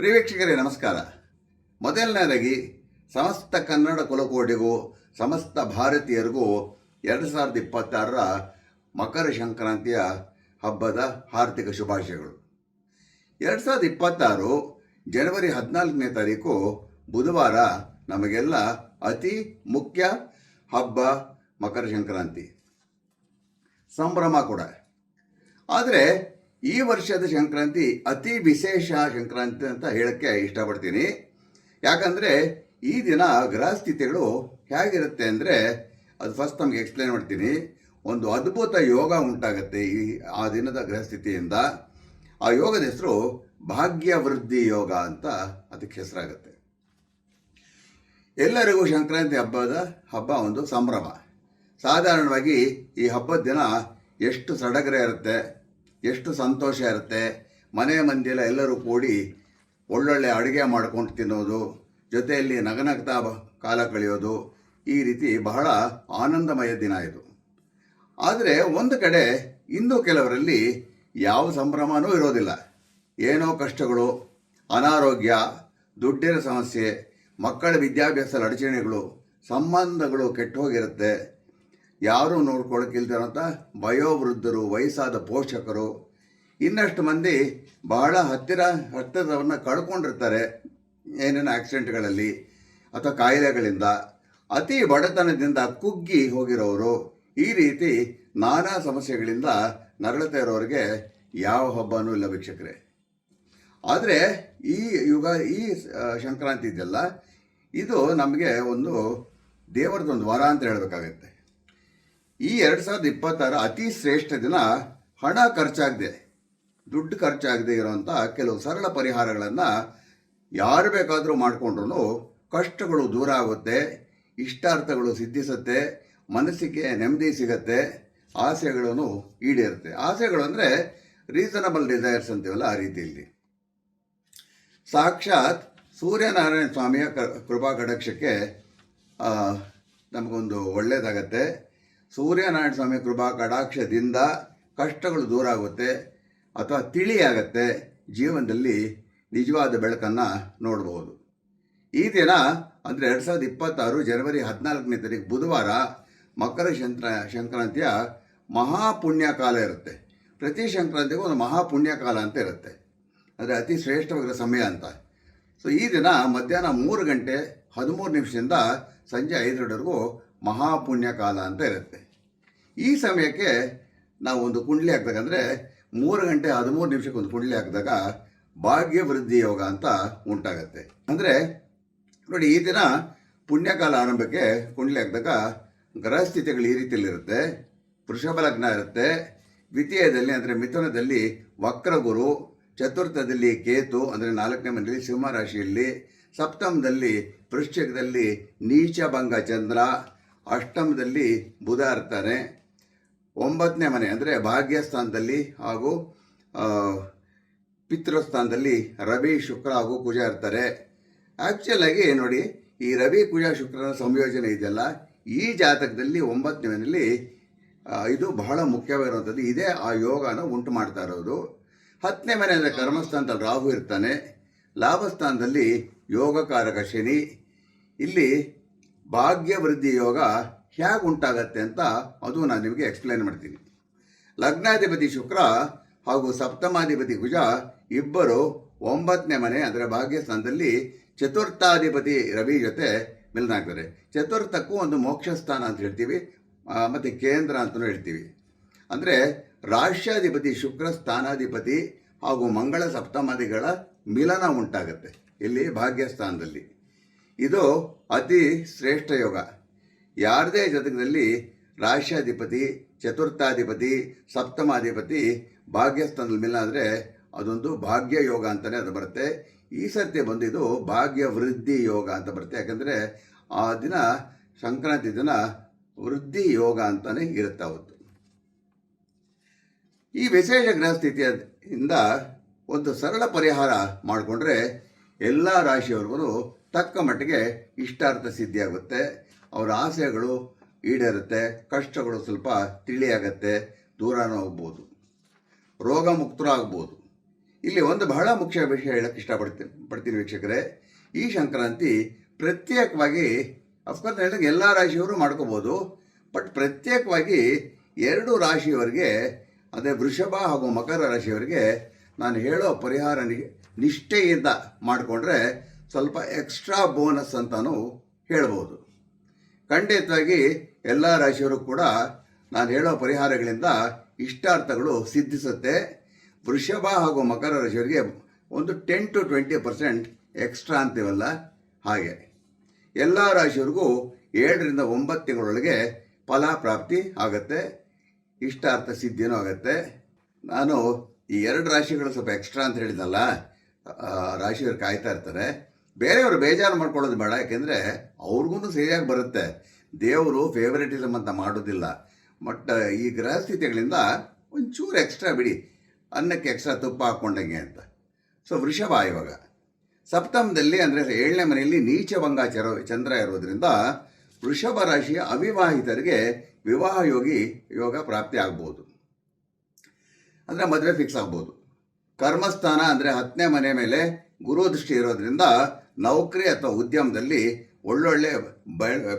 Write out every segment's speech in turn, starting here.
ಪ್ರಿಯ ವೀಕ್ಷಕರೇ ನಮಸ್ಕಾರ. ಮೊದಲನೇದಾಗಿ ಸಮಸ್ತ ಕನ್ನಡ ಕುಲಕೋಟಿಗೂ ಸಮಸ್ತ ಭಾರತೀಯರಿಗೂ 2026ರ ಮಕರ ಸಂಕ್ರಾಂತಿಯ ಹಬ್ಬದ ಹಾರ್ದಿಕ ಶುಭಾಶಯಗಳು. 2026 ಜನವರಿ 14ನೇ ತಾರೀಕು ಬುಧವಾರ ನಮಗೆಲ್ಲ ಅತಿ ಮುಖ್ಯ ಹಬ್ಬ ಮಕರ ಸಂಕ್ರಾಂತಿ, ಸಂಭ್ರಮ ಕೂಡ. ಆದರೆ ಈ ವರ್ಷದ ಸಂಕ್ರಾಂತಿ ಅತಿ ವಿಶೇಷ ಸಂಕ್ರಾಂತಿ ಅಂತ ಹೇಳೋಕ್ಕೆ ಇಷ್ಟಪಡ್ತೀನಿ. ಯಾಕಂದರೆ ಈ ದಿನ ಗ್ರಹಸ್ಥಿತಿಗಳು ಹೇಗಿರುತ್ತೆ ಅಂದರೆ ಅದು ಫಸ್ಟ್ ನಮಗೆ ಎಕ್ಸ್ಪ್ಲೇನ್ ಮಾಡ್ತೀನಿ. ಒಂದು ಅದ್ಭುತ ಯೋಗ ಉಂಟಾಗುತ್ತೆ ಆ ದಿನದ ಗ್ರಹಸ್ಥಿತಿಯಿಂದ. ಆ ಯೋಗದ ಹೆಸರು ಭಾಗ್ಯವೃದ್ಧಿ ಯೋಗ ಅಂತ ಅದಕ್ಕೆ ಹೆಸರಾಗುತ್ತೆ. ಎಲ್ಲರಿಗೂ ಸಂಕ್ರಾಂತಿ ಹಬ್ಬ ಒಂದು ಸಂಭ್ರಮ. ಸಾಧಾರಣವಾಗಿ ಈ ಹಬ್ಬದ ದಿನ ಎಷ್ಟು ಸಡಗರ ಇರುತ್ತೆ, ಎಷ್ಟು ಸಂತೋಷ ಇರುತ್ತೆ. ಮನೆ ಮಂದಿಯೆಲ್ಲ ಎಲ್ಲರೂ ಕೂಡಿ ಒಳ್ಳೊಳ್ಳೆ ಅಡುಗೆ ಮಾಡ್ಕೊಂಡು ತಿನ್ನೋದು, ಜೊತೆಯಲ್ಲಿ ನಗನಗ್ತಾ ಕಾಲ ಕಳೆಯೋದು, ಈ ರೀತಿ ಬಹಳ ಆನಂದಮಯ ದಿನ ಇದು. ಆದರೆ ಒಂದು ಕಡೆ ಇನ್ನೂ ಕೆಲವರಲ್ಲಿ ಯಾವ ಸಂಭ್ರಮವೂ ಇರೋದಿಲ್ಲ. ಏನೋ ಕಷ್ಟಗಳು, ಅನಾರೋಗ್ಯ, ದುಡ್ಡಿನ ಸಮಸ್ಯೆ, ಮಕ್ಕಳ ವಿದ್ಯಾಭ್ಯಾಸದ ಅಡಚಣೆಗಳು, ಸಂಬಂಧಗಳು ಕೆಟ್ಟು ಹೋಗಿರುತ್ತೆ. ಯಾರೂ ನೋಡ್ಕೊಳ್ಳೋಕ್ಕಿಲ್ದಿರೋಂಥ ವಯೋವೃದ್ಧರು, ವಯಸ್ಸಾದ ಪೋಷಕರು, ಇನ್ನಷ್ಟು ಮಂದಿ ಬಹಳ ಹತ್ತಿರವನ್ನು ಕಳ್ಕೊಂಡಿರ್ತಾರೆ ಏನೇನೋ ಆಕ್ಸಿಡೆಂಟ್ಗಳಲ್ಲಿ ಅಥವಾ ಕಾಯಿಲೆಗಳಿಂದ. ಅತಿ ಬಡತನದಿಂದ ಕುಗ್ಗಿ ಹೋಗಿರೋರು, ಈ ರೀತಿ ನಾನಾ ಸಮಸ್ಯೆಗಳಿಂದ ನರಳುತ್ತಾ ಇರೋರಿಗೆ ಯಾವ ಹಬ್ಬನೂ ಇಲ್ಲ ವೀಕ್ಷಕರೇ. ಆದರೆ ಈ ಸಂಕ್ರಾಂತಿ ಇದೆಯಲ್ಲ, ಇದು ನಮಗೆ ಒಂದು ದೇವರದೊಂದು ವರ ಅಂತ ಹೇಳಬೇಕಾಗತ್ತೆ. ಈ 2026 ಅತಿ ಶ್ರೇಷ್ಠ ದಿನ ಹಣ ಖರ್ಚಾಗದೆ, ದುಡ್ಡು ಖರ್ಚಾಗದೆ ಇರೋಂಥ ಕೆಲವು ಸರಳ ಪರಿಹಾರಗಳನ್ನು ಯಾರು ಬೇಕಾದರೂ ಮಾಡಿಕೊಂಡ್ರೂ ಕಷ್ಟಗಳು ದೂರ ಆಗುತ್ತೆ, ಇಷ್ಟಾರ್ಥಗಳು ಸಿದ್ಧಿಸುತ್ತೆ, ಮನಸ್ಸಿಗೆ ನೆಮ್ಮದಿ ಸಿಗುತ್ತೆ, ಆಸೆಗಳನ್ನು ಈಡೇರುತ್ತೆ. ಆಸೆಗಳು ಅಂದರೆ ರೀಸನಬಲ್ ಡಿಸೈರ್ಸ್ ಅಂತೀವಲ್ಲ, ಆ ರೀತಿಯಲ್ಲಿ. ಸಾಕ್ಷಾತ್ ಸೂರ್ಯನಾರಾಯಣ ಸ್ವಾಮಿಯ ಕೃಪಾ ಕಟಾಕ್ಷಕ್ಕೆ ನಮಗೊಂದು ಒಳ್ಳೆಯದಾಗತ್ತೆ. ಸೂರ್ಯನಾರಾಯಣ ಸ್ವಾಮಿ ಕೃಪಾ ಕಟಾಕ್ಷದಿಂದ ಕಷ್ಟಗಳು ದೂರ ಆಗುತ್ತೆ ಅಥವಾ ತಿಳಿಯಾಗತ್ತೆ, ಜೀವನದಲ್ಲಿ ನಿಜವಾದ ಬೆಳಕನ್ನು ನೋಡ್ಬೋದು. ಈ ದಿನ ಅಂದರೆ 2026 ಜನವರಿ 14ನೇ ತಾರೀಕು ಬುಧವಾರ ಮಕರ ಸಂಕ್ರಾಂತಿಯ ಮಹಾಪುಣ್ಯಕಾಲ ಇರುತ್ತೆ. ಪ್ರತಿ ಸಂಕ್ರಾಂತಿಗೂ ಒಂದು ಮಹಾಪುಣ್ಯಕಾಲ ಅಂತ ಇರುತ್ತೆ, ಅಂದರೆ ಅತಿ ಶ್ರೇಷ್ಠವಾಗಿರೋ ಸಮಯ ಅಂತ. ಸೊ ಈ ದಿನ ಮಧ್ಯಾಹ್ನ 3 ಗಂಟೆ 13 ನಿಮಿಷದಿಂದ ಸಂಜೆ 5 ಮಹಾಪುಣ್ಯಕಾಲ ಅಂತ ಇರುತ್ತೆ. ಈ ಸಮಯಕ್ಕೆ ನಾವು ಒಂದು ಕುಂಡಲಿ ಹಾಕಿದಾಗಂದರೆ 3 ಗಂಟೆ 13 ನಿಮಿಷಕ್ಕೆ ಒಂದು ಕುಂಡಲಿ ಹಾಕಿದಾಗ ಭಾಗ್ಯವೃದ್ಧಿ ಯೋಗ ಅಂತ ಉಂಟಾಗತ್ತೆ. ಅಂದರೆ ನೋಡಿ, ಈ ದಿನ ಪುಣ್ಯಕಾಲ ಆರಂಭಕ್ಕೆ ಕುಂಡಲಿ ಹಾಕಿದಾಗ ಗ್ರಹಸ್ಥಿತಿಗಳು ಈ ರೀತಿಯಲ್ಲಿರುತ್ತೆ. ವೃಷಭ ಲಗ್ನ ಇರುತ್ತೆ, ದ್ವಿತೀಯದಲ್ಲಿ ಅಂದರೆ ಮಿಥುನದಲ್ಲಿ ವಕ್ರಗುರು, ಚತುರ್ಥದಲ್ಲಿ ಕೇತು ಅಂದರೆ 4ನೇ ಮನೆಯಲ್ಲಿ ಸಿಂಹರಾಶಿಯಲ್ಲಿ, ಸಪ್ತಮದಲ್ಲಿ ವೃಶ್ಚಿಕದಲ್ಲಿ ನೀಚಭಂಗ ಚಂದ್ರ, ಅಷ್ಟಮದಲ್ಲಿ ಬುಧ ಇರ್ತಾನೆ, 9ನೇ ಮನೆ ಅಂದರೆ ಭಾಗ್ಯಸ್ಥಾನದಲ್ಲಿ ಹಾಗೂ ಪಿತೃಸ್ಥಾನದಲ್ಲಿ ರವಿ, ಶುಕ್ರ ಹಾಗೂ ಕುಜ ಇರ್ತಾರೆ. ಆ್ಯಕ್ಚುಲಾಗಿ ನೋಡಿ, ಈ ರವಿ ಕುಜ ಶುಕ್ರನ ಸಂಯೋಜನೆ ಇದೆಯಲ್ಲ, ಈ ಜಾತಕದಲ್ಲಿ 9ನೇ ಮನೆಯಲ್ಲಿ ಇದು ಬಹಳ ಮುಖ್ಯವಾಗಿರುವಂಥದ್ದು. ಇದೇ ಆ ಯೋಗನ ಉಂಟು ಮಾಡ್ತಾ ಇರೋದು. 10ನೇ ಮನೆ ಅಂದರೆ ಕರ್ಮಸ್ಥಾನದಲ್ಲಿ ರಾಹು ಇರ್ತಾನೆ, ಲಾಭಸ್ಥಾನದಲ್ಲಿ ಯೋಗಕಾರಕ ಶನಿ. ಇಲ್ಲಿ ಭಾಗ್ಯವೃದ್ಧಿ ಯೋಗ ಹೇಗೆ ಉಂಟಾಗತ್ತೆ ಅಂತ ಅದು ನಾನು ನಿಮಗೆ ಎಕ್ಸ್ಪ್ಲೇನ್ ಮಾಡ್ತೀನಿ. ಲಗ್ನಾಧಿಪತಿ ಶುಕ್ರ ಹಾಗೂ ಸಪ್ತಮಾಧಿಪತಿ ಕುಜ ಇಬ್ಬರು 9ನೇ ಮನೆ ಅಂದರೆ ಭಾಗ್ಯಸ್ಥಾನದಲ್ಲಿ ಚತುರ್ಥಾಧಿಪತಿ ರವಿ ಜೊತೆ ಮಿಲನ ಆಗ್ತಾರೆ. ಚತುರ್ಥಕ್ಕೂ ಒಂದು ಮೋಕ್ಷ ಸ್ಥಾನ ಅಂತ ಹೇಳ್ತೀವಿ, ಮತ್ತು ಕೇಂದ್ರ ಅಂತಲೂ ಹೇಳ್ತೀವಿ. ಅಂದರೆ ರಾಷ್ಟ್ರಾಧಿಪತಿ ಶುಕ್ರ ಸ್ಥಾನಾಧಿಪತಿ ಹಾಗೂ ಮಂಗಳ ಸಪ್ತಮಾದಿಗಳ ಮಿಲನ ಉಂಟಾಗುತ್ತೆ ಇಲ್ಲಿ ಭಾಗ್ಯಸ್ಥಾನದಲ್ಲಿ. ಇದು ಅತಿ ಶ್ರೇಷ್ಠ ಯೋಗ. ಯಾರದೇ ಜಾತಕದಲ್ಲಿ ರಾಷ್ಟ್ರಾಧಿಪತಿ, ಚತುರ್ಥಾಧಿಪತಿ, ಸಪ್ತಮಾಧಿಪತಿ ಭಾಗ್ಯಸ್ಥಾನದಲ್ಲಿ ಮಿಲನ ಆದರೆ ಅದೊಂದು ಭಾಗ್ಯ ಯೋಗ ಅಂತಲೇ ಅದು ಬರುತ್ತೆ. ಈ ಸರ್ತಿ ಬಂದಿದ್ದು ಭಾಗ್ಯವೃದ್ಧಿ ಯೋಗ ಅಂತ ಬರುತ್ತೆ. ಯಾಕಂದರೆ ಆ ದಿನ ಸಂಕ್ರಾಂತಿ ದಿನ ವೃದ್ಧಿ ಯೋಗ ಅಂತಲೇ ಇರುತ್ತೆ ಅವತ್ತು. ಈ ವಿಶೇಷ ಗ್ರಹಸ್ಥಿತಿಯಿಂದ ಒಂದು ಸರಳ ಪರಿಹಾರ ಮಾಡಿಕೊಂಡ್ರೆ ಎಲ್ಲ ರಾಶಿಯವರೆಗೂ ತಕ್ಕ ಮಟ್ಟಿಗೆ ಇಷ್ಟಾರ್ಥ ಸಿದ್ಧಿಯಾಗುತ್ತೆ, ಅವರ ಆಸೆಗಳು ಈಡೇರುತ್ತೆ, ಕಷ್ಟಗಳು ಸ್ವಲ್ಪ ತಿಳಿಯಾಗತ್ತೆ, ದೂರನೂ ಹೋಗ್ಬೋದು, ರೋಗ ಮುಕ್ತರಾಗ್ಬೋದು. ಇಲ್ಲಿ ಒಂದು ಬಹಳ ಮುಖ್ಯ ವಿಷಯ ಹೇಳಕ್ಕೆ ಪಡ್ತೀನಿ ವೀಕ್ಷಕರೇ. ಈ ಸಂಕ್ರಾಂತಿ ಪ್ರತ್ಯೇಕವಾಗಿ ಅಫ್ಕೋರ್ಸ್ ಹೇಳಿದಾಗ ಎಲ್ಲ ರಾಶಿಯವರು ಮಾಡ್ಕೋಬೋದು, ಬಟ್ ಪ್ರತ್ಯೇಕವಾಗಿ 2 ರಾಶಿಯವರಿಗೆ, ಅದೇ ವೃಷಭ ಹಾಗೂ ಮಕರ ರಾಶಿಯವರಿಗೆ ನಾನು ಹೇಳೋ ಪರಿಹಾರ ನಿಷ್ಠೆಯಿಂದ ಮಾಡಿಕೊಂಡ್ರೆ ಸ್ವಲ್ಪ ಎಕ್ಸ್ಟ್ರಾ ಬೋನಸ್ ಅಂತಲೂ ಹೇಳ್ಬೋದು. ಖಂಡಿತವಾಗಿ ಎಲ್ಲ ರಾಶಿಯವರು ಕೂಡ ನಾನು ಹೇಳೋ ಪರಿಹಾರಗಳಿಂದ ಇಷ್ಟಾರ್ಥಗಳು ಸಿದ್ಧಿಸುತ್ತೆ. ವೃಷಭ ಹಾಗೂ ಮಕರ ರಾಶಿಯವರಿಗೆ ಒಂದು 10 to 20% ಎಕ್ಸ್ಟ್ರಾ ಅಂತೀವಲ್ಲ ಹಾಗೆ. ಎಲ್ಲ ರಾಶಿಯವರಿಗೂ 7 ರಿಂದ 9 ತಿಂಗಳೊಳಗೆ ಫಲಪ್ರಾಪ್ತಿ ಆಗುತ್ತೆ, ಇಷ್ಟಾರ್ಥ ಸಿದ್ಧಿನೂ ಆಗುತ್ತೆ. ನಾನು ಈ 2 ರಾಶಿಗಳು ಸ್ವಲ್ಪ ಎಕ್ಸ್ಟ್ರಾ ಅಂತ ಹೇಳಿದ್ನಲ್ಲ, ರಾಶಿಯವರು ಕಾಯ್ತಾ ಇರ್ತಾರೆ. ಬೇರೆಯವರು ಬೇಜಾರು ಮಾಡ್ಕೊಳ್ಳೋದು ಬೇಡ, ಯಾಕೆಂದರೆ ಅವ್ರಿಗೂ ಸರಿಯಾಗಿ ಬರುತ್ತೆ. ದೇವರು ಫೇವರೇಟಿಸಮ್ ಅಂತ ಮಾಡೋದಿಲ್ಲ. ಬಟ್ ಈ ಗ್ರಹಸ್ಥಿತಿಗಳಿಂದ ಒಂಚೂರು ಎಕ್ಸ್ಟ್ರಾ ಬಿಡಿ, ಅನ್ನಕ್ಕೆ ಎಕ್ಸ್ಟ್ರಾ ತುಪ್ಪ ಹಾಕ್ಕೊಂಡಂಗೆ ಅಂತ. ಸೊ ವೃಷಭ ಇವಾಗ ಸಪ್ತಮದಲ್ಲಿ ಅಂದರೆ 7ನೇ ಮನೆಯಲ್ಲಿ ನೀಚಭಂಗ ಚಂದ್ರ ಇರೋದ್ರಿಂದ ವೃಷಭ ರಾಶಿಯ ಅವಿವಾಹಿತರಿಗೆ ವಿವಾಹ ಯೋಗ ಪ್ರಾಪ್ತಿ ಆಗ್ಬೋದು, ಅಂದರೆ ಮದುವೆ ಫಿಕ್ಸ್ ಆಗ್ಬೋದು. ಕರ್ಮಸ್ಥಾನ ಅಂದರೆ 10ನೇ ಮನೆ ಮೇಲೆ ಗುರು ದೃಷ್ಟಿ ಇರೋದ್ರಿಂದ ನೌಕರಿ ಅಥವಾ ಉದ್ಯಮದಲ್ಲಿ ಒಳ್ಳೊಳ್ಳೆ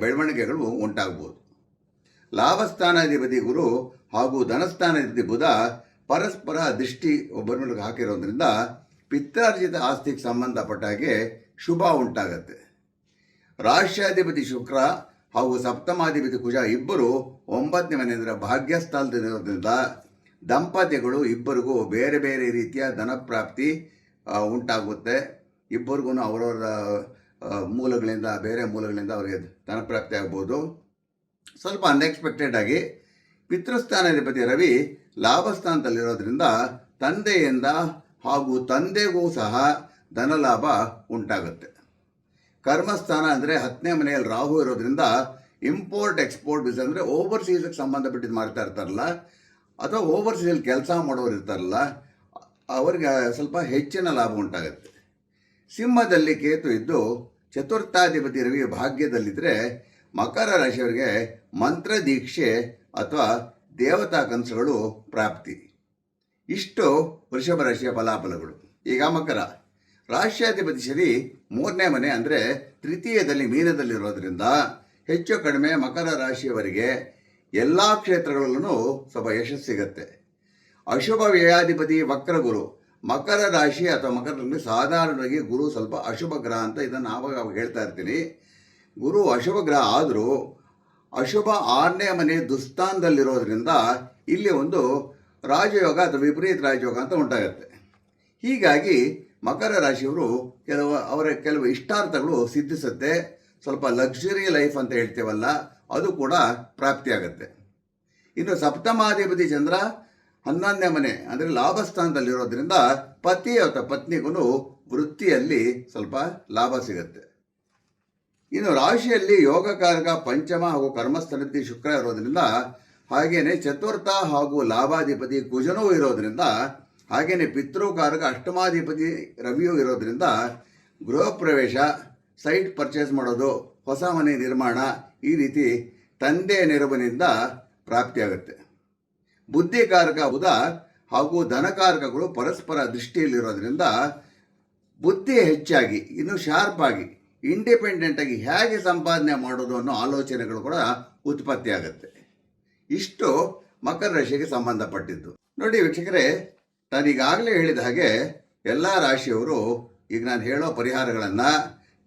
ಬೆಳವಣಿಗೆಗಳು ಉಂಟಾಗ್ಬೋದು. ಲಾಭಸ್ಥಾನಾಧಿಪತಿ ಗುರು ಹಾಗೂ ಧನಸ್ಥಾನಾಧಿಪತಿ ಬುಧ ಪರಸ್ಪರ ದೃಷ್ಟಿ ಒಬ್ಬರ ಮೇಲೆ ಹಾಕಿರೋದ್ರಿಂದ ಪಿತ್ರಾರ್ಜಿತ ಆಸ್ತಿಗೆ ಸಂಬಂಧಪಟ್ಟ ಹಾಗೆ ಶುಭ ಉಂಟಾಗತ್ತೆ. ರಾಷ್ಟ್ರಾಧಿಪತಿ ಶುಕ್ರ ಹಾಗೂ ಸಪ್ತಮಾಧಿಪತಿ ಕುಜ ಇಬ್ಬರು 9ನೇ ಮನೆ ಅಂದರೆ ಭಾಗ್ಯಸ್ಥಾನದಲ್ಲಿರೋದ್ರಿಂದ ದಂಪತಿಗಳು ಇಬ್ಬರಿಗೂ ಬೇರೆ ಬೇರೆ ರೀತಿಯ ಧನಪ್ರಾಪ್ತಿ ಉಂಟಾಗುತ್ತೆ. ಇಬ್ಬರಿಗೂ ಅವರವರ ಮೂಲಗಳಿಂದ, ಬೇರೆ ಮೂಲಗಳಿಂದ ಅವರಿಗೆ ಧನಪ್ರಾಪ್ತಿ ಆಗ್ಬೋದು. ಸ್ವಲ್ಪ ಅನ್ಎಕ್ಸ್ಪೆಕ್ಟೆಡ್ ಆಗಿ ಪಿತೃಸ್ಥಾನಾಧಿಪತಿ ರವಿ ಲಾಭಸ್ಥಾನದಲ್ಲಿರೋದ್ರಿಂದ ತಂದೆಯಿಂದ ಹಾಗೂ ತಂದೆಗೂ ಸಹ ಧನಲಾಭ ಉಂಟಾಗುತ್ತೆ. ಕರ್ಮಸ್ಥಾನ ಅಂದರೆ 10ನೇ ಮನೆಯಲ್ಲಿ ರಾಹು ಇರೋದ್ರಿಂದ ಇಂಪೋರ್ಟ್ ಎಕ್ಸ್ಪೋರ್ಟ್ ಬಿಸ್ನೆಸ್ ಅಂದರೆ ಓವರ್ಸೀಸ್ಗೆ ಸಂಬಂಧಪಟ್ಟಿದ್ದು ಮಾಡ್ತಾ ಇರ್ತಾರಲ್ಲ, ಅಥವಾ ಓವರ್ಸೀಸಲ್ಲಿ ಕೆಲಸ ಮಾಡೋರು ಇರ್ತಾರಲ್ಲ, ಅವರಿಗೆ ಸ್ವಲ್ಪ ಹೆಚ್ಚಿನ ಲಾಭ ಉಂಟಾಗುತ್ತೆ. ಸಿಂಹದಲ್ಲಿ ಕೇತು ಇದ್ದು ಚತುರ್ಥಾಧಿಪತಿ ರವಿ ಭಾಗ್ಯದಲ್ಲಿದ್ದರೆ ಮಕರ ರಾಶಿಯವರಿಗೆ ಮಂತ್ರ ದೀಕ್ಷೆ ಅಥವಾ ದೇವತಾ ಕನಸುಗಳು ಪ್ರಾಪ್ತಿ. ಇಷ್ಟು ವೃಷಭ ರಾಶಿಯ ಫಲಾಫಲಗಳು. ಈಗ ಮಕರ ರಾಷ್ಟ್ರಾಧಿಪತಿ ಶನಿ 3ನೇ ಮನೆ ಅಂದರೆ ತೃತೀಯದಲ್ಲಿ ಮೀನದಲ್ಲಿರೋದ್ರಿಂದ ಹೆಚ್ಚು ಕಡಿಮೆ ಮಕರ ರಾಶಿಯವರಿಗೆ ಎಲ್ಲ ಕ್ಷೇತ್ರಗಳಲ್ಲೂ ಸ್ವಲ್ಪ ಯಶಸ್ಸು ಸಿಗುತ್ತೆ. ಅಶುಭ ವ್ಯಯಾಧಿಪತಿ ವಕ್ರಗುರು ಮಕರ ರಾಶಿ ಅಥವಾ ಮಕರದಲ್ಲಿ ಸಾಧಾರಣವಾಗಿ ಗುರು ಸ್ವಲ್ಪ ಅಶುಭ ಗ್ರಹ ಅಂತ ಇದನ್ನು ಆವಾಗ ಹೇಳ್ತಾ ಇರ್ತೀನಿ. ಗುರು ಅಶುಭ ಗ್ರಹ ಆದರೂ ಅಶುಭ 6ನೇ ಮನೆ ದುಸ್ಥಾನದಲ್ಲಿರೋದ್ರಿಂದ ಇಲ್ಲಿ ಒಂದು ರಾಜಯೋಗ ಅಥವಾ ವಿಪರೀತ ರಾಜಯೋಗ ಅಂತ ಉಂಟಾಗುತ್ತೆ. ಹೀಗಾಗಿ ಮಕರ ರಾಶಿಯವರು ಕೆಲವು ಇಷ್ಟಾರ್ಥಗಳು ಸಿದ್ಧಿಸುತ್ತೆ. ಸ್ವಲ್ಪ ಲಕ್ಸುರಿ ಲೈಫ್ ಅಂತ ಹೇಳ್ತೇವಲ್ಲ, ಅದು ಕೂಡ ಪ್ರಾಪ್ತಿಯಾಗುತ್ತೆ. ಇನ್ನು ಸಪ್ತಮಾಧಿಪತಿ ಚಂದ್ರ 11ನೇ ಮನೆ ಅಂದರೆ ಲಾಭಸ್ಥಾನದಲ್ಲಿರೋದ್ರಿಂದ ಪತಿ ಅಥವಾ ಪತ್ನಿಗೂ ವೃತ್ತಿಯಲ್ಲಿ ಸ್ವಲ್ಪ ಲಾಭ ಸಿಗುತ್ತೆ. ಇನ್ನು ರಾಶಿಯಲ್ಲಿ ಯೋಗಕಾರಕ ಪಂಚಮ ಹಾಗೂ ಕರ್ಮಸ್ಥಾನಾಧಿಪತಿ ಶುಕ್ರ ಇರೋದ್ರಿಂದ, ಹಾಗೆಯೇ ಚತುರ್ಥ ಹಾಗೂ ಲಾಭಾಧಿಪತಿ ಕುಜನೂ ಇರೋದ್ರಿಂದ, ಹಾಗೆಯೇ ಪಿತೃಕಾರಕ ಅಷ್ಟಮಾಧಿಪತಿ ರವಿಯೂ ಇರೋದ್ರಿಂದ ಗೃಹ ಪ್ರವೇಶ, ಸೈಟ್ ಪರ್ಚೇಸ್ ಮಾಡೋದು, ಹೊಸ ಮನೆ ನಿರ್ಮಾಣ, ಈ ರೀತಿ ತಂದೆ ನೆರವಿನಿಂದ ಪ್ರಾಪ್ತಿಯಾಗುತ್ತೆ. ಬುದ್ಧಿಕಾರಕ ಬುಧ ಹಾಗೂ ಧನಕಾರಕಗಳು ಪರಸ್ಪರ ದೃಷ್ಟಿಯಲ್ಲಿರೋದ್ರಿಂದ ಬುದ್ಧಿ ಹೆಚ್ಚಾಗಿ, ಇನ್ನೂ ಶಾರ್ಪ್ ಆಗಿ, ಇಂಡಿಪೆಂಡೆಂಟಾಗಿ ಹೇಗೆ ಸಂಪಾದನೆ ಮಾಡೋದು ಅನ್ನೋ ಆಲೋಚನೆಗಳು ಕೂಡ ಉತ್ಪತ್ತಿಯಾಗುತ್ತೆ. ಇಷ್ಟು ಮಕರ ರಾಶಿಗೆ ಸಂಬಂಧಪಟ್ಟಿದ್ದು. ನೋಡಿ ವೀಕ್ಷಕರೇ, ನಾನೀಗಾಗಲೇ ಹೇಳಿದ ಹಾಗೆ ಎಲ್ಲ ರಾಶಿಯವರು ಈಗ ನಾನು ಹೇಳೋ ಪರಿಹಾರಗಳನ್ನು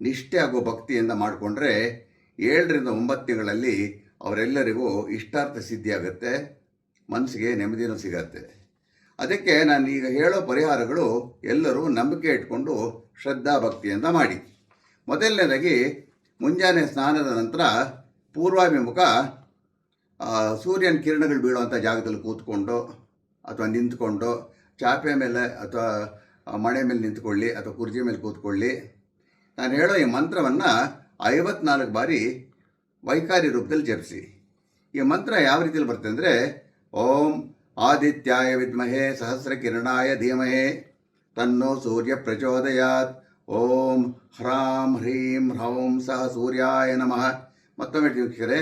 ನಿಷ್ಠೆ ಹಾಗೂ ಭಕ್ತಿಯಿಂದ ಮಾಡಿಕೊಂಡ್ರೆ 7 ರಿಂದ 9 ತಿಂಗಳಲ್ಲಿ ಅವರೆಲ್ಲರಿಗೂ ಇಷ್ಟಾರ್ಥ ಸಿದ್ಧಿಯಾಗುತ್ತೆ, ಮನಸ್ಸಿಗೆ ನೆಮ್ಮದಿನೂ ಸಿಗತ್ತೆ. ಅದಕ್ಕೆ ನಾನು ಈಗ ಹೇಳೋ ಪರಿಹಾರಗಳು ಎಲ್ಲರೂ ನಂಬಿಕೆ ಇಟ್ಕೊಂಡು ಶ್ರದ್ಧಾ ಭಕ್ತಿಯಿಂದ ಮಾಡಿ. ಮೊದಲನೇದಾಗಿ ಮುಂಜಾನೆ ಸ್ನಾನದ ನಂತರ ಪೂರ್ವಾಭಿಮುಖ ಸೂರ್ಯನ ಕಿರಣಗಳು ಬೀಳುವಂಥ ಜಾಗದಲ್ಲಿ ಕೂತ್ಕೊಂಡು ಅಥವಾ ನಿಂತ್ಕೊಂಡು, ಚಾಪೆ ಮೇಲೆ ಅಥವಾ ಮಣೆ ಮೇಲೆ ನಿಂತ್ಕೊಳ್ಳಿ ಅಥವಾ ಕುರ್ಚಿ ಮೇಲೆ ಕೂತ್ಕೊಳ್ಳಿ. ನಾನು ಹೇಳೋ ಈ ಮಂತ್ರವನ್ನು 54 ಬಾರಿ ವೈಖಾರಿ ರೂಪದಲ್ಲಿ ಜಪಿಸಿ. ಈ ಮಂತ್ರ ಯಾವ ರೀತಿಯಲ್ಲಿ ಬರ್ತದೆ ಅಂದರೆ, ಓಂ ಆದಿತ್ಯಾಯ ವಿದ್ಮಹೇ ಸಹಸ್ರಕಿರಣಾಯ ಧೀಮಹೇ ತನ್ನೋ ಸೂರ್ಯ ಪ್ರಚೋದಯಾತ್, ಓಂ ಹ್ರಾಂ ಹ್ರೀಂ ಹ್ರೌಂ ಸಹ ಸೂರ್ಯಾಯ ನಮಃ. ಮತ್ತೊಮ್ಮೆ ವೀಕ್ಷಕರೇ,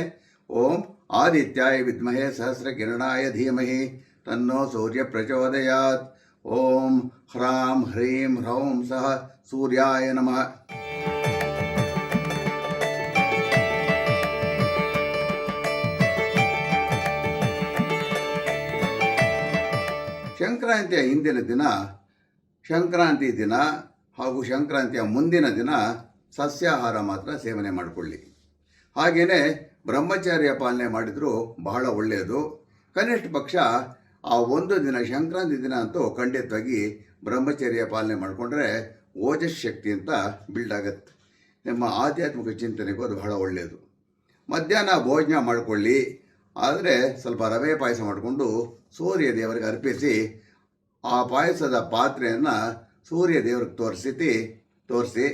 ಓಂ ಆದಿತ್ಯಾಯ ವಿದ್ಮಹೇ ಸಹಸ್ರಕಿರಣಾಯ ಧೀಮಹಿ ತನ್ನೋ ಸೂರ್ಯ ಪ್ರಚೋದಯಾತ್, ಓಂ ಹ್ರಾಂ ಹ್ರೀಂ ಹ್ರೌಂ ಸಹ ಸೂರ್ಯಾಯ ನಮಃ. ಸಂಕ್ರಾಂತಿಯ ಹಿಂದಿನ ದಿನ, ಸಂಕ್ರಾಂತಿ ದಿನ ಹಾಗೂ ಸಂಕ್ರಾಂತಿಯ ಮುಂದಿನ ದಿನ ಸಸ್ಯಾಹಾರ ಮಾತ್ರ ಸೇವನೆ ಮಾಡಿಕೊಳ್ಳಿ. ಹಾಗೆಯೇ ಬ್ರಹ್ಮಚರ್ಯ ಪಾಲನೆ ಮಾಡಿದರೂ ಬಹಳ ಒಳ್ಳೆಯದು. ಕನಿಷ್ಠ ಪಕ್ಷ ಆ ಒಂದು ದಿನ, ಸಂಕ್ರಾಂತಿ ದಿನ ಅಂತೂ ಖಂಡಿತವಾಗಿ ಬ್ರಹ್ಮಚರ್ಯ ಪಾಲನೆ ಮಾಡಿಕೊಂಡ್ರೆ ಓಜಸ್ ಶಕ್ತಿ ಅಂತ ಬಿಲ್ಡ್ ಆಗುತ್ತೆ. ನಿಮ್ಮ ಆಧ್ಯಾತ್ಮಿಕ ಚಿಂತನೆಗೂ ಅದು ಬಹಳ ಒಳ್ಳೆಯದು. ಮಧ್ಯಾಹ್ನ ಭೋಜನ ಮಾಡಿಕೊಳ್ಳಿ, ಆದರೆ ಸ್ವಲ್ಪ ರವೆ ಪಾಯಸ ಮಾಡಿಕೊಂಡು ಸೂರ್ಯ ದೇವರಿಗೆ ಅರ್ಪಿಸಿ ಆ ಪಾಯಸದ ಪಾತ್ರೆಯನ್ನು ಸೂರ್ಯ ದೇವ್ರಿಗೆ ತೋರಿಸಿ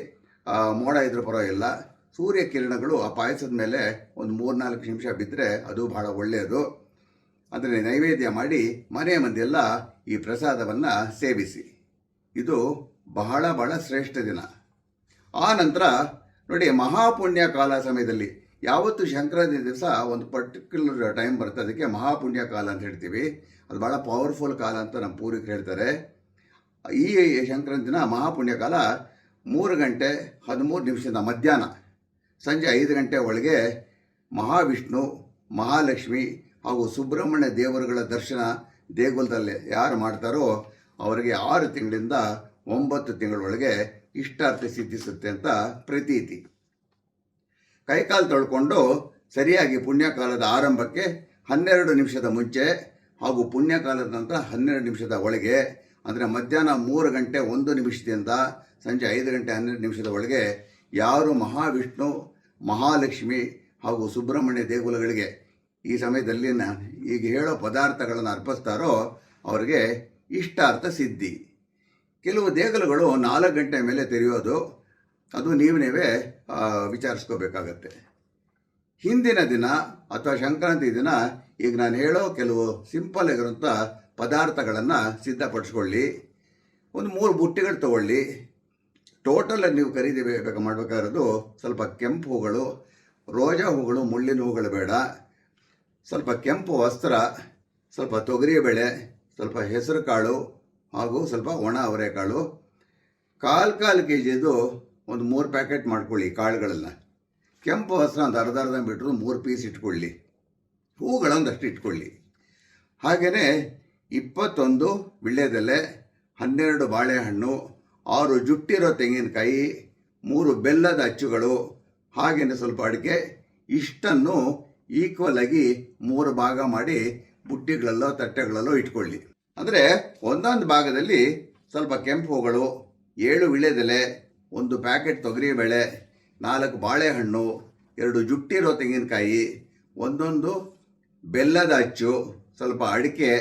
ಮೋಡ ಇದ್ರೂ ಪರವಾಗಿಲ್ಲ, ಸೂರ್ಯ ಕಿರಣಗಳು ಆ ಪಾಯಸದ ಮೇಲೆ ಒಂದು 3-4 ನಿಮಿಷ ಬಿದ್ದರೆ ಅದು ಬಹಳ ಒಳ್ಳೆಯದು. ಅದನ್ನು ನೈವೇದ್ಯ ಮಾಡಿ ಮನೆ ಮಂದಿಯೆಲ್ಲ ಈ ಪ್ರಸಾದವನ್ನು ಸೇವಿಸಿ. ಇದು ಬಹಳ ಬಹಳ ಶ್ರೇಷ್ಠ ದಿನ. ಆ ನಂತರ ನೋಡಿ, ಮಹಾಪುಣ್ಯ ಕಾಲ ಸಮಯದಲ್ಲಿ ಯಾವತ್ತು ಸಂಕ್ರಾಂತಿ ದಿವಸ ಒಂದು ಪರ್ಟಿಕ್ಯುಲರ್ ಟೈಮ್ ಬರುತ್ತೆ, ಅದಕ್ಕೆ ಮಹಾಪುಣ್ಯ ಕಾಲ ಅಂತ ಹೇಳ್ತೀವಿ. ಅದು ಭಾಳ ಪವರ್ಫುಲ್ ಕಾಲ ಅಂತ ನಮ್ಮ ಪೂರ್ವಿಕರು ಹೇಳ್ತಾರೆ. ಈ ಸಂಕ್ರಾಂತಿನ ಮಹಾಪುಣ್ಯ ಕಾಲ 3:13 ಮಧ್ಯಾಹ್ನ ಸಂಜೆ 5 ಗಂಟೆ ಒಳಗೆ ಮಹಾವಿಷ್ಣು, ಮಹಾಲಕ್ಷ್ಮಿ ಹಾಗೂ ಸುಬ್ರಹ್ಮಣ್ಯ ದೇವರುಗಳ ದರ್ಶನ ದೇಗುಲದಲ್ಲಿ ಯಾರು ಮಾಡ್ತಾರೋ ಅವರಿಗೆ 6 ತಿಂಗಳಿಂದ 9 ತಿಂಗಳೊಳಗೆ ಇಷ್ಟಾರ್ಥ ಸಿದ್ಧಿಸುತ್ತೆ ಅಂತ ಪ್ರತೀತಿ. ಕೈಕಾಲು ತೊಳ್ಕೊಂಡು ಸರಿಯಾಗಿ ಪುಣ್ಯಕಾಲದ ಆರಂಭಕ್ಕೆ 12 ನಿಮಿಷದ ಮುಂಚೆ ಹಾಗೂ ಪುಣ್ಯಕಾಲದ ನಂತರ 12 ನಿಮಿಷದ ಒಳಗೆ, ಅಂದರೆ ಮಧ್ಯಾಹ್ನ 3 ಗಂಟೆ 1 ನಿಮಿಷದಿಂದ ಸಂಜೆ 5 ಗಂಟೆ 12 ನಿಮಿಷದ ಒಳಗೆ ಯಾರು ಮಹಾವಿಷ್ಣು, ಮಹಾಲಕ್ಷ್ಮಿ ಹಾಗೂ ಸುಬ್ರಹ್ಮಣ್ಯ ದೇಗುಲಗಳಿಗೆ ಈ ಸಮಯದಲ್ಲಿ ಈಗ ಹೇಳೋ ಪದಾರ್ಥಗಳನ್ನು ಅರ್ಪಿಸ್ತಾರೋ ಅವರಿಗೆ ಇಷ್ಟಾರ್ಥ ಸಿದ್ಧಿ. ಕೆಲವು ದೇಗುಲಗಳು 4 ಗಂಟೆ ಮೇಲೆ ತೆರೆಯೋದು, ಅದು ನೀವೇ ವಿಚಾರಿಸ್ಕೋಬೇಕಾಗತ್ತೆ. ಹಿಂದಿನ ದಿನ ಅಥವಾ ಸಂಕ್ರಾಂತಿ ದಿನ ಈಗ ನಾನು ಹೇಳೋ ಕೆಲವು ಸಿಂಪಲ್ ಆಗಿರುವಂಥ ಪದಾರ್ಥಗಳನ್ನು ಸಿದ್ಧಪಡಿಸ್ಕೊಳ್ಳಿ. ಒಂದು 3 ಬುಟ್ಟಿಗಳು ತೊಗೊಳ್ಳಿ. ಟೋಟಲ್ ನೀವು ಖರೀದಿ ಮಾಡಬೇಕಾಗಿರೋದು ಸ್ವಲ್ಪ ಕೆಂಪು ಹೂಗಳು, ರೋಜಾ ಹೂಗಳು, ಮುಳ್ಳಿನ ಹೂಗಳು ಬೇಡ, ಸ್ವಲ್ಪ ಕೆಂಪು ವಸ್ತ್ರ, ಸ್ವಲ್ಪ ತೊಗರಿಬೇಳೆ, ಸ್ವಲ್ಪ ಹೆಸರು ಕಾಳು ಹಾಗೂ ಸ್ವಲ್ಪ ಒಣ ಅವರೆಕಾಳು. 1/4 kgದು ಒಂದು 3 ಪ್ಯಾಕೆಟ್ ಮಾಡ್ಕೊಳ್ಳಿ ಕಾಳುಗಳನ್ನು. ಕೆಂಪು ವಸ್ತ್ರ ಒಂದು ಅರ್ಧ ಬಿಟ್ಟರು 3 ಪೀಸ್ ಇಟ್ಕೊಳ್ಳಿ. ಹೂಗಳೊಂದಷ್ಟು ಇಟ್ಕೊಳ್ಳಿ. ಹಾಗೆಯೇ 21 ವೀಳ್ಯದೆಲೆ, 12 ಬಾಳೆಹಣ್ಣು, 6 ಜುಟ್ಟಿರೋ ತೆಂಗಿನಕಾಯಿ, 3 ಬೆಲ್ಲದ ಅಚ್ಚುಗಳು, ಹಾಗೆಯೇ ಸ್ವಲ್ಪ ಅಡಿಕೆ. ಇಷ್ಟನ್ನು ಈಕ್ವಲ್ ಆಗಿ 3 ಭಾಗ ಮಾಡಿ ಬುಟ್ಟಿಗಳಲ್ಲೋ ತಟ್ಟೆಗಳಲ್ಲೋ ಇಟ್ಕೊಳ್ಳಿ. ಅಂದರೆ ಒಂದೊಂದು ಭಾಗದಲ್ಲಿ ಸ್ವಲ್ಪ ಕೆಂಪು ಹೂಗಳು, 7 ವೀಳ್ಯದೆಲೆ, 1 ಪ್ಯಾಕೆಟ್ ತೊಗರಿಬೇಳೆ, 4 ಬಾಳೆಹಣ್ಣು, 2 ಜುಟ್ಟಿರೋ ತೆಂಗಿನಕಾಯಿ, 1 ಬೆಲ್ಲದ ಅಚ್ಚು, ಸ್ವಲ್ಪ ಅಡಿಕೆ,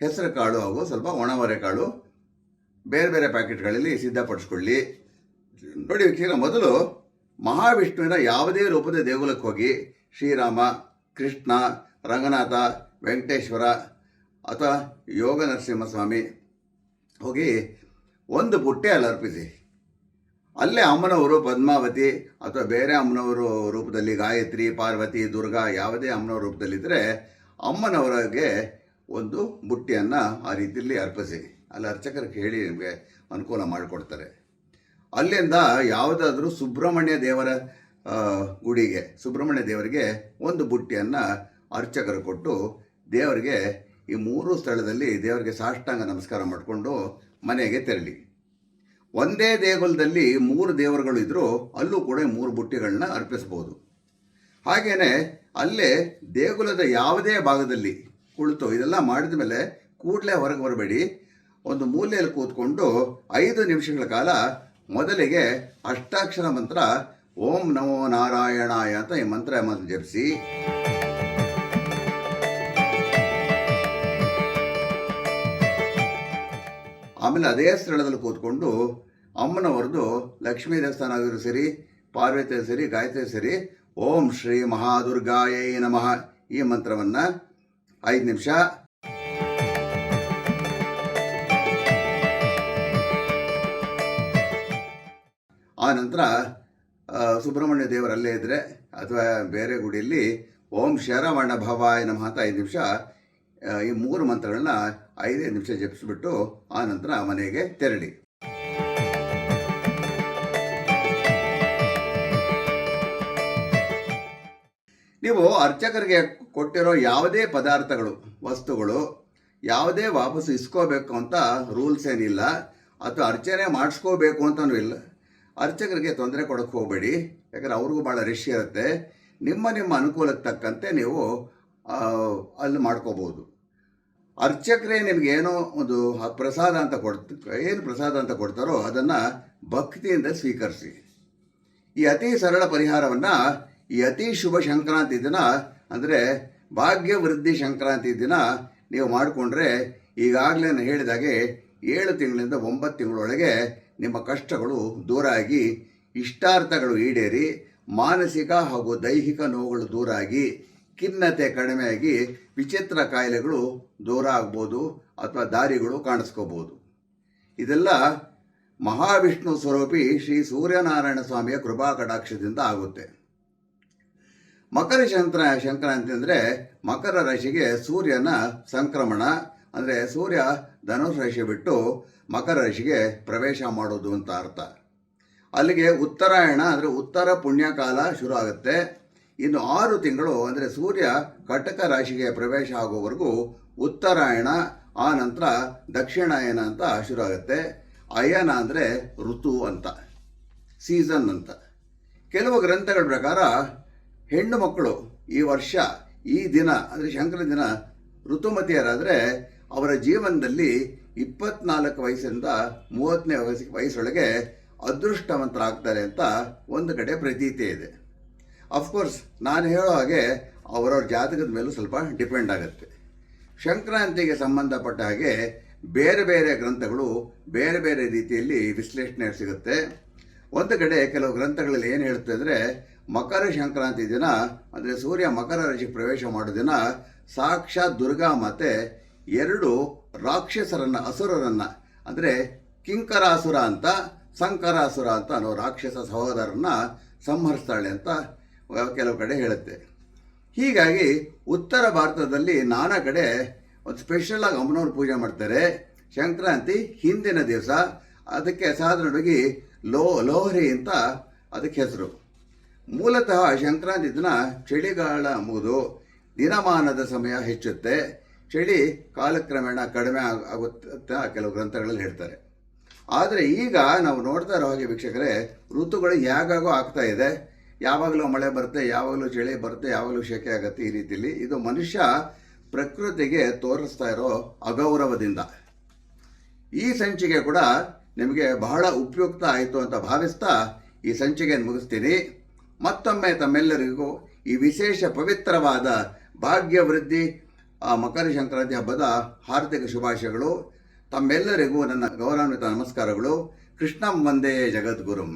ಹೆಸರು ಕಾಳು ಹಾಗೂ ಸ್ವಲ್ಪ ಒಣವರೆಕಾಳು ಬೇರೆ ಬೇರೆ ಪ್ಯಾಕೆಟ್ಗಳಲ್ಲಿ ಸಿದ್ಧಪಡಿಸ್ಕೊಳ್ಳಿ. ನೋಡಿ ವೀಕ್ಷಕರೇ, ಮೊದಲು ಮಹಾವಿಷ್ಣುವಿನ ಯಾವುದೇ ರೂಪದ ದೇಗುಲಕ್ಕೆ ಹೋಗಿ ಶ್ರೀರಾಮ, ಕೃಷ್ಣ, ರಂಗನಾಥ, ವೆಂಕಟೇಶ್ವರ ಅಥವಾ ಯೋಗ ನರಸಿಂಹಸ್ವಾಮಿ ಹೋಗಿ ಒಂದು ಬುಟ್ಟೆಯಲ್ಲಿ ಅರ್ಪಿಸಿ. ಅಲ್ಲೇ ಅಮ್ಮನವರು ಪದ್ಮಾವತಿ ಅಥವಾ ಬೇರೆ ಅಮ್ಮನವರು ರೂಪದಲ್ಲಿ ಗಾಯತ್ರಿ, ಪಾರ್ವತಿ, ದುರ್ಗಾ ಯಾವುದೇ ಅಮ್ಮನವರ ರೂಪದಲ್ಲಿದ್ದರೆ ಅಮ್ಮನವರಿಗೆ ಒಂದು ಬುಟ್ಟಿಯನ್ನು ಆ ರೀತಿಯಲ್ಲಿ ಅರ್ಪಿಸಿ. ಅಲ್ಲಿ ಅರ್ಚಕರಿಗೆ ಹೇಳಿ ನಿಮಗೆ ಅನುಕೂಲ ಮಾಡಿಕೊಡ್ತಾರೆ. ಅಲ್ಲಿಂದ ಯಾವುದಾದ್ರೂ ಸುಬ್ರಹ್ಮಣ್ಯ ದೇವರ ಗುಡಿಗೆ, ಸುಬ್ರಹ್ಮಣ್ಯ ದೇವರಿಗೆ ಒಂದು ಬುಟ್ಟಿಯನ್ನು ಅರ್ಚಕರು ಕೊಟ್ಟು ದೇವರಿಗೆ ಈ 3 ಸ್ಥಳದಲ್ಲಿ ದೇವರಿಗೆ ಸಾಷ್ಟಾಂಗ ನಮಸ್ಕಾರ ಮಾಡಿಕೊಂಡು ಮನೆಗೆ ತೆರಳಿ. ಒಂದೇ ದೇಗುಲದಲ್ಲಿ 3 ದೇವರುಗಳು ಇದ್ದರೂ ಅಲ್ಲೂ ಕೂಡ 3 ಬುಟ್ಟಿಗಳನ್ನ ಅರ್ಪಿಸ್ಬೋದು. ಹಾಗೆಯೇ ಅಲ್ಲೇ ದೇಗುಲದ ಯಾವುದೇ ಭಾಗದಲ್ಲಿ ಕುಳಿತು ಇದೆಲ್ಲ ಮಾಡಿದ ಮೇಲೆ ಕೂಡಲೇ ಹೊರಗೆ ಬರಬೇಡಿ. ಒಂದು ಮೂಲೆಯಲ್ಲಿ ಕೂತ್ಕೊಂಡು 5 ನಿಮಿಷಗಳ ಕಾಲ ಮೊದಲಿಗೆ ಅಷ್ಟಾಕ್ಷರ ಮಂತ್ರ ಓಂ ನಮೋ ನಾರಾಯಣಾಯ ಅಂತ ಈ ಮಂತ್ರ ಜಪಿಸಿ. ಆಮೇಲೆ ಅದೇ ಸ್ಥಳದಲ್ಲಿ ಕೂತ್ಕೊಂಡು ಅಮ್ಮನವರದು ಲಕ್ಷ್ಮೀ ದೇವಸ್ಥಾನ ಆಗಿರೋ ಸರಿ, ಪಾರ್ವತಿ ಸರಿ, ಗಾಯತ್ರಿ ಸರಿ, ಓಂ ಶ್ರೀ ಮಹಾದುರ್ಗಾಯೈ ನಮಃ ಈ ಮಂತ್ರವನ್ನು 5 ನಿಮಿಷ. ಆ ನಂತರ ಸುಬ್ರಹ್ಮಣ್ಯ ದೇವರಲ್ಲೇ ಇದ್ದರೆ ಅಥವಾ ಬೇರೆ ಗುಡಿಯಲ್ಲಿ ಓಂ ಶರವಣ ಭವಾಯ ನಮಃ ಅಂತ 5 ನಿಮಿಷ ಈ 3 ಮಂತ್ರಗಳನ್ನ 5 ನಿಮಿಷ ಜಪಿಸ್ಬಿಟ್ಟು ಆ ನಂತರ ಮನೆಗೆ ತೆರಳಿ. ನೀವು ಅರ್ಚಕರಿಗೆ ಕೊಟ್ಟಿರೋ ಯಾವುದೇ ಪದಾರ್ಥಗಳು, ವಸ್ತುಗಳು ಯಾವುದೇ ವಾಪಸ್ಸು ಇಸ್ಕೋಬೇಕು ಅಂತ ರೂಲ್ಸ್ ಏನಿಲ್ಲ, ಅಥವಾ ಅರ್ಚನೆ ಮಾಡಿಸ್ಕೋಬೇಕು ಅಂತಲೂ ಇಲ್ಲ. ಅರ್ಚಕರಿಗೆ ತೊಂದರೆ ಕೊಡೋಕ್ಕೆ ಹೋಗಬೇಡಿ, ಯಾಕಂದರೆ ಅವ್ರಿಗೂ ಭಾಳ ರಶ್ ಇರುತ್ತೆ. ನಿಮ್ಮ ಅನುಕೂಲಕ್ಕೆ ತಕ್ಕಂತೆ ನೀವು ಅಲ್ಲಿ ಮಾಡ್ಕೋಬೋದು. ಅರ್ಚಕರೇ ನಿಮಗೇನೋ ಒಂದು ಪ್ರಸಾದ ಅಂತ ಏನು ಪ್ರಸಾದ ಅಂತ ಕೊಡ್ತಾರೋ ಅದನ್ನು ಭಕ್ತಿಯಿಂದ ಸ್ವೀಕರಿಸಿ. ಈ ಅತಿ ಸರಳ ಪರಿಹಾರವನ್ನು ಈ ಅತಿ ಶುಭ ಸಂಕ್ರಾಂತಿ ದಿನ, ಅಂದರೆ ಭಾಗ್ಯವೃದ್ಧಿ ಸಂಕ್ರಾಂತಿ ದಿನ ನೀವು ಮಾಡಿಕೊಂಡ್ರೆ ಈಗಾಗಲೇ ನಾನು ಹೇಳಿದಾಗೆ 7 ತಿಂಗಳಿಂದ 9 ತಿಂಗಳೊಳಗೆ ನಿಮ್ಮ ಕಷ್ಟಗಳು ದೂರ ಆಗಿ, ಇಷ್ಟಾರ್ಥಗಳು ಈಡೇರಿ, ಮಾನಸಿಕ ಹಾಗೂ ದೈಹಿಕ ನೋವುಗಳು ದೂರ ಆಗಿ, ಖಿನ್ನತೆ ಕಡಿಮೆಯಾಗಿ, ವಿಚಿತ್ರ ಕಾಯಿಲೆಗಳು ದೂರ ಆಗ್ಬೋದು ಅಥವಾ ದಾರಿಗಳು ಕಾಣಿಸ್ಕೋಬೋದು. ಇದೆಲ್ಲ ಮಹಾವಿಷ್ಣು ಸ್ವರೂಪಿ ಶ್ರೀ ಸೂರ್ಯನಾರಾಯಣ ಸ್ವಾಮಿಯ ಕೃಪಾ ಕಟಾಕ್ಷದಿಂದ ಆಗುತ್ತೆ. ಮಕರ ಸಂಕ್ರಾಂತಿ ಅಂದರೆ ಮಕರ ರಾಶಿಗೆ ಸೂರ್ಯನ ಸಂಕ್ರಮಣ, ಅಂದರೆ ಸೂರ್ಯ ಧನುರ್ ರಾಶಿ ಬಿಟ್ಟು ಮಕರ ರಾಶಿಗೆ ಪ್ರವೇಶ ಮಾಡೋದು ಅಂತ ಅರ್ಥ. ಅಲ್ಲಿಗೆ ಉತ್ತರಾಯಣ ಅಂದರೆ ಉತ್ತರ ಪುಣ್ಯಕಾಲ ಶುರು ಆಗುತ್ತೆ. ಇನ್ನು 6 ತಿಂಗಳು ಅಂದರೆ ಸೂರ್ಯ ಕಟಕ ರಾಶಿಗೆ ಪ್ರವೇಶ ಆಗೋವರೆಗೂ ಉತ್ತರಾಯಣ, ಆ ನಂತರ ದಕ್ಷಿಣಾಯನ ಅಂತ ಶುರು ಆಗುತ್ತೆ. ಅಯನ ಅಂದರೆ ಋತು ಅಂತ, ಸೀಸನ್ ಅಂತ. ಕೆಲವು ಗ್ರಂಥಗಳ ಪ್ರಕಾರ ಹೆಣ್ಣು ಮಕ್ಕಳು ಈ ವರ್ಷ ಈ ದಿನ ಅಂದರೆ ಸಂಕ್ರಾಂತಿ ದಿನ ಋತುಮತಿಯರಾದರೆ ಅವರ ಜೀವನದಲ್ಲಿ 24 ವಯಸ್ಸಿಂದ 30ನೇ ವಯಸ್ಸೊಳಗೆ ಅದೃಷ್ಟವಂತರಾಗ್ತಾರೆ ಅಂತ ಒಂದು ಕಡೆ ಪ್ರತೀತಿ ಇದೆ. ಅಫ್ಕೋರ್ಸ್ ನಾನು ಹೇಳೋ ಹಾಗೆ ಅವರವ್ರ ಜಾತಕದ ಮೇಲೂ ಸ್ವಲ್ಪ ಡಿಪೆಂಡ್ ಆಗುತ್ತೆ. ಸಂಕ್ರಾಂತಿಗೆ ಸಂಬಂಧಪಟ್ಟ ಹಾಗೆ ಬೇರೆ ಬೇರೆ ಗ್ರಂಥಗಳು ಬೇರೆ ಬೇರೆ ರೀತಿಯಲ್ಲಿ ವಿಶ್ಲೇಷಣೆ ಸಿಗುತ್ತೆ. ಒಂದು ಕಡೆ ಕೆಲವು ಗ್ರಂಥಗಳಲ್ಲಿ ಏನು ಹೇಳುತ್ತೆ ಅಂದರೆ, ಮಕರ ಸಂಕ್ರಾಂತಿ ದಿನ ಅಂದರೆ ಸೂರ್ಯ ಮಕರ ರಾಶಿ ಪ್ರವೇಶ ಮಾಡೋ ದಿನ ಸಾಕ್ಷಾತ್ ದುರ್ಗಾ ಮಾತೆ 2 ರಾಕ್ಷಸರನ್ನು, ಅಸುರರನ್ನು, ಅಂದರೆ ಕಿಂಕರಾಸುರ ಅಂತ ಸಂಕರಾಸುರ ಅಂತ ಅನ್ನೋ ರಾಕ್ಷಸ ಸಹೋದರನ್ನ ಸಂಹರಿಸ್ತಾಳೆ ಅಂತ ಕೆಲವು ಕಡೆ ಹೇಳುತ್ತೆ. ಹೀಗಾಗಿ ಉತ್ತರ ಭಾರತದಲ್ಲಿ ನಾನಾ ಕಡೆ ಒಂದು ಸ್ಪೆಷಲಾಗಿ ಅಮ್ಮನವ್ರ ಪೂಜೆ ಮಾಡ್ತಾರೆ. ಸಂಕ್ರಾಂತಿ ಹಿಂದಿನ ದಿವಸ ಅದಕ್ಕೆ ಸಾಧಾರಣವಾಗಿ ಲೋಹರಿ ಅಂತ ಅದಕ್ಕೆ ಹೆಸರು. ಮೂಲತಃ ಸಂಕ್ರಾಂತಿ ದಿನ ಚಳಿಗಾಲ ಮುಗಿದು ದಿನಮಾನದ ಸಮಯ ಹೆಚ್ಚುತ್ತೆ, ಚಳಿ ಕಾಲಕ್ರಮೇಣ ಕಡಿಮೆ ಆಗುತ್ತೆ ಕೆಲವು ಗ್ರಂಥಗಳಲ್ಲಿ ಹೇಳ್ತಾರೆ. ಆದರೆ ಈಗ ನಾವು ನೋಡ್ತಾ ಇರೋ ಹಾಗೆ ವೀಕ್ಷಕರೇ, ಋತುಗಳು ಹೇಗಾಗೋ ಆಗ್ತಾ ಇದೆ. ಯಾವಾಗಲೂ ಮಳೆ ಬರುತ್ತೆ, ಯಾವಾಗಲೂ ಚಳಿ ಬರುತ್ತೆ, ಯಾವಾಗಲೂ ಸೆಕೆ ಆಗುತ್ತೆ. ಈ ರೀತಿಯಲ್ಲಿ ಇದು ಮನುಷ್ಯ ಪ್ರಕೃತಿಗೆ ತೋರಿಸ್ತಾ ಇರೋ ಅಗೌರವದಿಂದ. ಈ ಸಂಚಿಕೆ ಕೂಡ ನಿಮಗೆ ಬಹಳ ಉಪಯುಕ್ತ ಆಯಿತು ಅಂತ ಭಾವಿಸ್ತಾ ಈ ಸಂಚಿಕೆಯನ್ನು ಮುಗಿಸ್ತೀನಿ. ಮತ್ತೊಮ್ಮೆ ತಮ್ಮೆಲ್ಲರಿಗೂ ಈ ವಿಶೇಷ ಪವಿತ್ರವಾದ ಭಾಗ್ಯವೃದ್ಧಿ ಮಕರ ಸಂಕ್ರಾಂತಿ ಹಬ್ಬದ ಹಾರ್ದಿಕ ಶುಭಾಶಯಗಳು. ತಮ್ಮೆಲ್ಲರಿಗೂ ನನ್ನ ಗೌರವಾನ್ವಿತ ನಮಸ್ಕಾರಗಳು. ಕೃಷ್ಣಂ ವಂದೇ ಜಗದ್ಗುರುಂ.